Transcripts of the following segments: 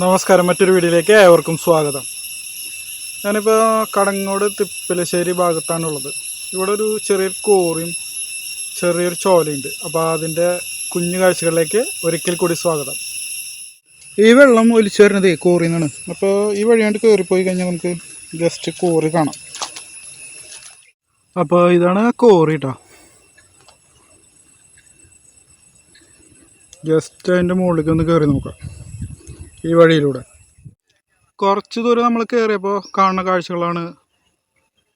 നമസ്കാരം, മറ്റൊരു വീഡിയോയിലേക്ക് ഏവർക്കും സ്വാഗതം. ഞാനിപ്പോൾ കടങ്ങോട് തിപ്പലശ്ശേരി ഭാഗത്താണുള്ളത്. ഇവിടെ ഒരു ചെറിയൊരു കോറിയും ചെറിയൊരു ചോലയുണ്ട്. അപ്പോൾ അതിൻ്റെ കുഞ്ഞു കാഴ്ചകളിലേക്ക് ഒരിക്കൽ കൂടി സ്വാഗതം. ഈ വെള്ളം ഒലിച്ചു വരുന്നത് കോറിയിൽ നിന്നാണ്. അപ്പോൾ ഈ വഴിയാണ്ട് കയറിപ്പോയി കഴിഞ്ഞാൽ നമുക്ക് ജസ്റ്റ് കോറി കാണാം. അപ്പോൾ ഇതാണ് കോറി കേട്ടോ. ജസ്റ്റ് അതിൻ്റെ മുകളിലേക്ക് ഒന്ന് കയറി നോക്കാം. ഈ വഴിയിലൂടെ കുറച്ച് ദൂരം നമ്മൾ കയറിയപ്പോൾ കാണുന്ന കാഴ്ചകളാണ്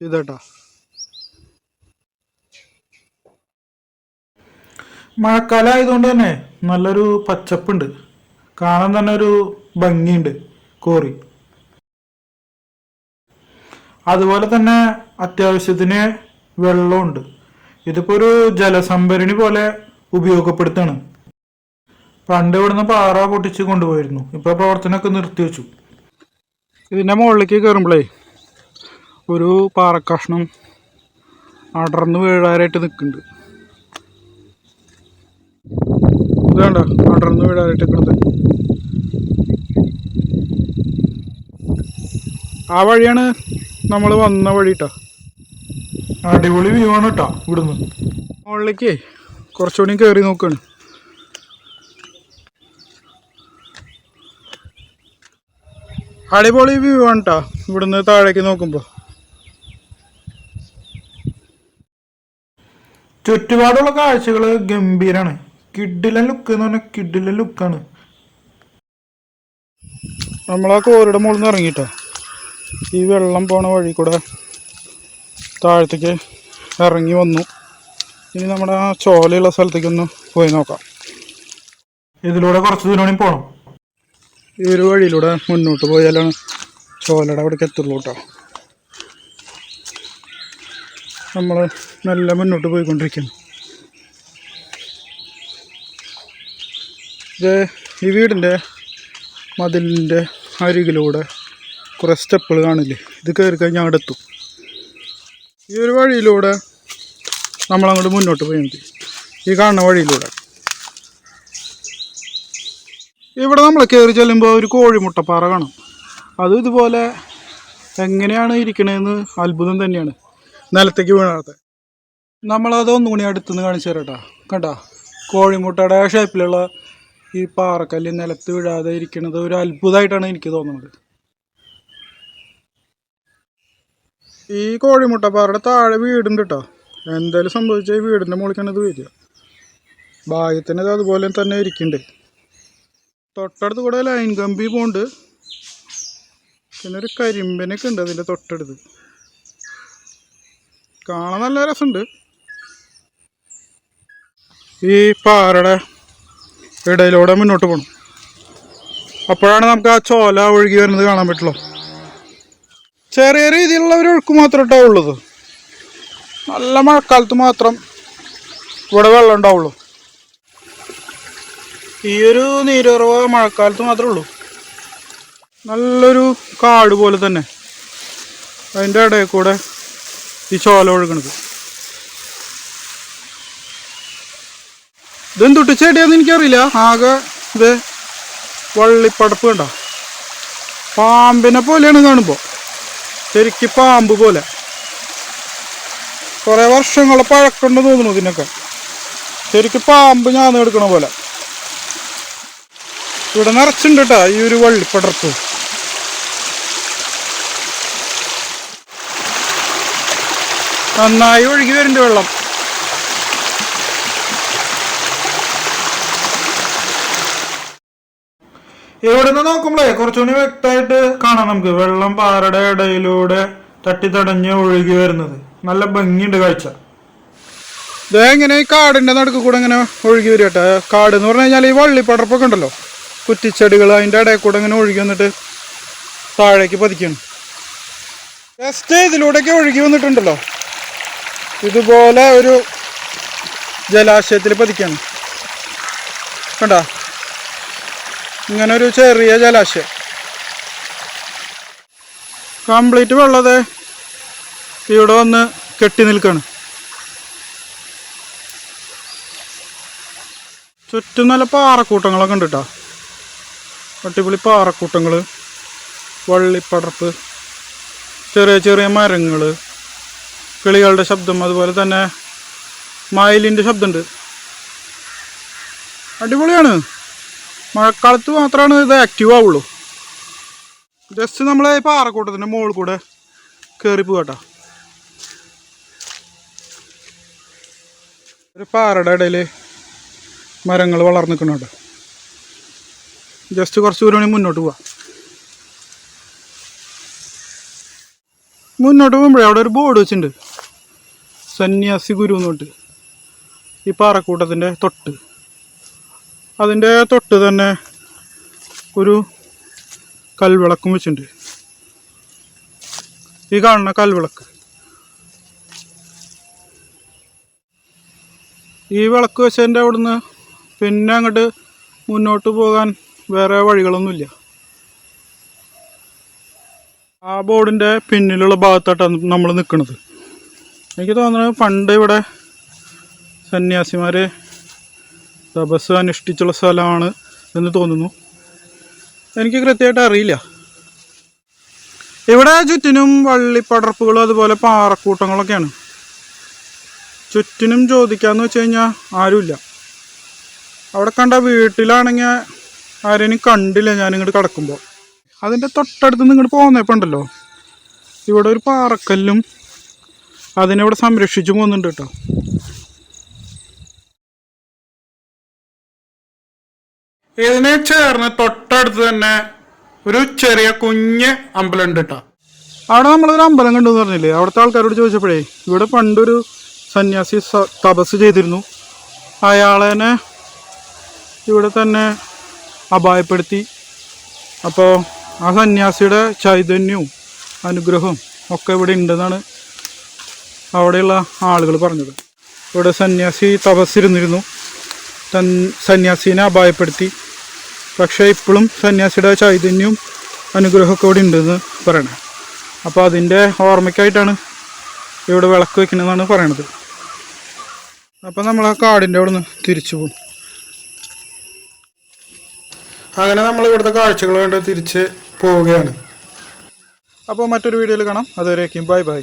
ഇതേട്ടാ. മഴക്കാലം ആയതുകൊണ്ട് തന്നെ നല്ലൊരു പച്ചപ്പുണ്ട്, കാണാൻ തന്നെ ഒരു ഭംഗിയുണ്ട് കോറി. അതുപോലെ തന്നെ അത്യാവശ്യത്തിന് വെള്ളമുണ്ട്. ഇതിപ്പോൾ ഒരു ജലസംഭരണി പോലെ ഉപയോഗപ്പെടുത്താണ്. പണ്ട് ഇവിടുന്ന് പാറ പൊട്ടിച്ച് കൊണ്ടുപോയിരുന്നു. ഇപ്പോൾ പ്രവർത്തനമൊക്കെ നിർത്തിവെച്ചു. ഇതിൻ്റെ മുകളിലേക്ക് കയറുമ്പോഴേ ഒരു പാറക്കഷ്ണം അടർന്ന് വീഴാനായിട്ട് നിൽക്കുന്നുണ്ട്. ഇതാണ്ട അടർന്ന് വീഴാനായിട്ട് നിൽക്കുന്നത്. ആ വഴിയാണ് നമ്മൾ വന്ന വഴി കേട്ടോ. അടിപൊളി വ്യൂ ആണ് കേട്ടോ. ഇവിടുന്ന് മുകളിലേക്ക് കുറച്ചുകൂടി കയറി നോക്കുകയാണ്. അടിപൊളി വ്യൂ ആണ് കേട്ടോ ഇവിടുന്ന് താഴേക്ക് നോക്കുമ്പോൾ. ചുറ്റുപാടുള്ള കാഴ്ചകൾ ഗംഭീരാണ്. കിഡിലൻ ലുക്ക് എന്ന് പറഞ്ഞാൽ കിഡിലൻ ലുക്കാണ്. നമ്മളാ കോറിയുടെ മുകളിൽ നിന്ന് ഇറങ്ങിട്ടോ ഈ വെള്ളം പോണ വഴി കൂടെ താഴത്തേക്ക് ഇറങ്ങി വന്നു. ഇനി നമ്മുടെ ആ ചോലയുള്ള സ്ഥലത്തേക്കൊന്ന് പോയി നോക്കാം. ഇതിലൂടെ കുറച്ച് ദൂരം പോകണം. ഈ ഒരു വഴിയിലൂടെ മുന്നോട്ട് പോയാലാണ് ചോലയുടെ അവിടേക്ക് എത്തുള്ളൂ കേട്ടോ. നമ്മൾ നല്ല മുന്നോട്ട് പോയിക്കൊണ്ടിരിക്കുന്നു. ഇത് ഈ വീടിൻ്റെ മതിലിൻ്റെ അരികിലൂടെ കുറേ സ്റ്റെപ്പുകൾ കാണില്ലേ, ഇത് കയറി കഴിഞ്ഞാൽ അവിടെ എത്തും. ഈ ഒരു വഴിയിലൂടെ നമ്മളങ്ങോട്ട് മുന്നോട്ട് പോയാൽ മതി. ഈ കാണുന്ന വഴിയിലൂടെ ഇവിടെ നമ്മൾ കയറി ചെല്ലുമ്പോൾ ഒരു കോഴിമുട്ടപ്പാറ കാണാം. അത് ഇതുപോലെ എങ്ങനെയാണ് ഇരിക്കണതെന്ന് അത്ഭുതം തന്നെയാണ്, നിലത്തേക്ക് വീഴാതെ. നമ്മളത് ഒന്നുകൂടി അടുത്തുനിന്ന് കാണിച്ചു തരാം കേട്ടോ. കണ്ടോ, കോഴിമുട്ടയുടെ ഷേപ്പിലുള്ള ഈ പാറക്കല്ല് നിലത്ത് വീഴാതെ ഇരിക്കുന്നത് ഒരു അത്ഭുതമായിട്ടാണ് എനിക്ക് തോന്നുന്നത്. ഈ കോഴിമുട്ടപ്പാറയുടെ താഴെ വീടുണ്ട് കേട്ടോ. എന്തായാലും സംഭവിച്ചാൽ ഈ വീടിൻ്റെ മുകളിലേക്കാണ് ഇത് വരിക. ഭാഗ്യത്തിന് ഇത് അതുപോലെ തന്നെ ഇരിക്കുന്നുണ്ട്. തൊട്ടടുത്ത് കൂടെ ലൈൻ കമ്പി പോകുന്നുണ്ട്. പിന്നെ ഒരു കരിമ്പനൊക്കെ ഉണ്ട് അതിൻ്റെ തൊട്ടടുത്ത്. കാണാൻ നല്ല രസമുണ്ട്. ഈ പാറയുടെ ഇടയിലൂടെ മുന്നോട്ട് പോകണം. അപ്പോഴാണ് നമുക്ക് ആ ചോല ഒഴുകി വരുന്നത് കാണാൻ പറ്റുള്ളൂ. ചെറിയ രീതിയിലുള്ള ഒരു ഒഴുക്ക് മാത്രമേ ഉണ്ടാവുള്ളൂ. നല്ല മഴക്കാലത്ത് മാത്രം ഇവിടെ വെള്ളം ഉണ്ടാവുള്ളൂ. ഈ ഒരു നീരുറവ മഴക്കാലത്ത് മാത്രമേ ഉള്ളൂ. നല്ലൊരു കാട് പോലെ തന്നെ അതിൻ്റെ ഇടയിൽ കൂടെ ഈ ചോല ഒഴുകണത്. ഇതെന്തൊട്ട് ചെടിയാന്ന് എനിക്കറിയില്ല. ആകെ ഇത് വള്ളിപ്പടപ്പ് കണ്ടോ, പാമ്പിനെ പോലെയാണ് കാണുമ്പോൾ. ശരിക്കും പാമ്പ് പോലെ. കുറേ വർഷങ്ങളെ പഴക്കമുണ്ടെന്ന് തോന്നുന്നു ഇതിനൊക്കെ. ശരിക്കും പാമ്പ് ഞാൻ എടുക്കണ പോലെ. ഇവിടെ നിറച്ചുണ്ട് കേട്ടോ ഈ ഒരു വള്ളിപ്പടർപ്പ്. നന്നായി ഒഴുകി വരുന്നുണ്ട് വെള്ളം. ഇവിടെ നിന്ന് നോക്കുമ്പോഴേ കുറച്ചുകൂടി വ്യക്തമായിട്ട് കാണാം നമുക്ക് വെള്ളം പാറയുടെ ഇടയിലൂടെ തട്ടിത്തടഞ്ഞ് ഒഴുകി വരുന്നത്. നല്ല ഭംഗിയുണ്ട് കാഴ്ച. ഇതെങ്ങനെ ഈ കാടിൻ്റെ നടുക്ക് കൂടെ ഇങ്ങനെ ഒഴുകി വരും കേട്ടോ. കാട് എന്ന് പറഞ്ഞു കഴിഞ്ഞാൽ ഈ വള്ളിപ്പടർപ്പൊക്കെ ഉണ്ടല്ലോ, കുറ്റിച്ചെടികൾ, അതിൻ്റെ ഇടയിൽ കൂടെ ഇങ്ങനെ ഒഴുകി വന്നിട്ട് താഴേക്ക് പതിക്കണം. ജസ്റ്റ് ഇതിലൂടെയൊക്കെ ഒഴുകി വന്നിട്ടുണ്ടല്ലോ, ഇതുപോലെ ഒരു ജലാശയത്തിൽ പതിക്കാണ്. കണ്ടോ, ഇങ്ങനെ ഒരു ചെറിയ ജലാശയം. കംപ്ലീറ്റ് വെള്ളത്തെ ഇവിടെ വന്ന് കെട്ടി നിൽക്കുകയാണ്. ചുറ്റും നല്ല പാറക്കൂട്ടങ്ങളൊക്കെ ഉണ്ട് കേട്ടോ. അടിപൊളി പാറക്കൂട്ടങ്ങൾ, വള്ളിപ്പടർപ്പ്, ചെറിയ ചെറിയ മരങ്ങൾ, കിളികളുടെ ശബ്ദം, അതുപോലെ തന്നെ മയിലിൻ്റെ ശബ്ദമുണ്ട്. അടിപൊളിയാണ്. മഴക്കാലത്ത് മാത്രമാണ് ഇത് ആക്റ്റീവ് ആവുള്ളൂ. ജസ്റ്റ് നമ്മൾ ഈ പാറക്കൂട്ടത്തിൻ്റെ മുകളിൽ കൂടെ കയറി പോകട്ടോ. ഒരു പാറയുടെ ഇടയിൽ മരങ്ങൾ വളർന്നു നിൽക്കുന്നുണ്ട്. ജസ്റ്റ് കുറച്ച് ദൂരം മുന്നോട്ട് പോവാം. മുന്നോട്ട് പോകുമ്പോഴേ അവിടെ ഒരു ബോർഡ് വെച്ചിട്ടുണ്ട്, സന്യാസി ഗുരു എന്ന് പറഞ്ഞിട്ട്. ഈ പാറക്കൂട്ടത്തിൻ്റെ തൊട്ട്, അതിൻ്റെ തൊട്ട് തന്നെ ഒരു കൽവിളക്കും വെച്ചിട്ടുണ്ട്. ഈ കാണുന്ന കൽവിളക്ക്, ഈ വിളക്ക് വെച്ചതിൻ്റെ അവിടുന്ന് പിന്നെ അങ്ങോട്ട് മുന്നോട്ട് പോകാൻ വേറെ വഴികളൊന്നുമില്ല. ആ ബോർഡിൻ്റെ പിന്നിലുള്ള ഭാഗത്തായിട്ടാണ് നമ്മൾ നിൽക്കുന്നത്. എനിക്ക് തോന്നുന്നത് പണ്ട് ഇവിടെ സന്യാസിമാർ തപസ് അനുഷ്ഠിച്ചുള്ള സ്ഥലമാണ് എന്ന് തോന്നുന്നു. എനിക്ക് കൃത്യമായിട്ട് അറിയില്ല. ഇവിടെ ചുറ്റിനും വള്ളിപ്പടർപ്പുകളും അതുപോലെ പാറക്കൂട്ടങ്ങളൊക്കെയാണ്. ചുറ്റിനും ചോദിക്കാമെന്ന് വെച്ച് കഴിഞ്ഞാൽ ആരുമില്ല. അവിടെ കണ്ട വീട്ടിലാണെങ്കിൽ ആരെയും കണ്ടില്ല ഞാനിങ്ങോട്ട് കിടക്കുമ്പോൾ. അതിൻ്റെ തൊട്ടടുത്ത് നിന്ന് ഇങ്ങോട്ട് പോകുന്നപ്പോൾ ഉണ്ടല്ലോ, ഇവിടെ ഒരു പാറക്കല്ലും അതിനിവിടെ സംരക്ഷിച്ചു പോകുന്നുണ്ട് കേട്ടോ. ഇതിനെ ചേർന്ന് തൊട്ടടുത്ത് തന്നെ ഒരു ചെറിയ കുഞ്ഞ് അമ്പലം ഉണ്ട് കേട്ടോ. അവിടെ നമ്മളൊരു അമ്പലം കണ്ടു എന്ന് പറഞ്ഞില്ലേ, അവിടുത്തെ ആൾക്കാരോട് ചോദിച്ചപ്പോഴേ ഇവിടെ പണ്ടൊരു സന്യാസി തപസ് ചെയ്തിരുന്നു. അയാളെ ഇവിടെ തന്നെ അപായപ്പെടുത്തി. അപ്പോൾ ആ സന്യാസിയുടെ ചൈതന്യവും അനുഗ്രഹവും ഒക്കെ ഇവിടെ ഉണ്ടെന്നാണ് അവിടെയുള്ള ആളുകൾ പറഞ്ഞത്. ഇവിടെ സന്യാസി തപസ്സിരുന്നിരുന്നു, സന്യാസീനെ അപായപ്പെടുത്തി. പക്ഷേ ഇപ്പോഴും സന്യാസിയുടെ ചൈതന്യവും അനുഗ്രഹമൊക്കെ ഇവിടെ ഉണ്ടെന്ന് പറയണേ. അപ്പോൾ അതിൻ്റെ ഓർമ്മയ്ക്കായിട്ടാണ് ഇവിടെ വിളക്ക് വയ്ക്കണമെന്നാണ് പറയണത്. അപ്പോൾ നമ്മൾ ആ കാടിൻ്റെ അവിടെ നിന്ന് തിരിച്ചു പോകും. അങ്ങനെ നമ്മൾ ഇവിടുത്തെ കാഴ്ചകൾ കണ്ട് തിരിച്ച് പോവുകയാണ്. അപ്പോൾ മറ്റൊരു വീഡിയോയിൽ കാണാം. അതുവരേക്കും ബൈ ബൈ.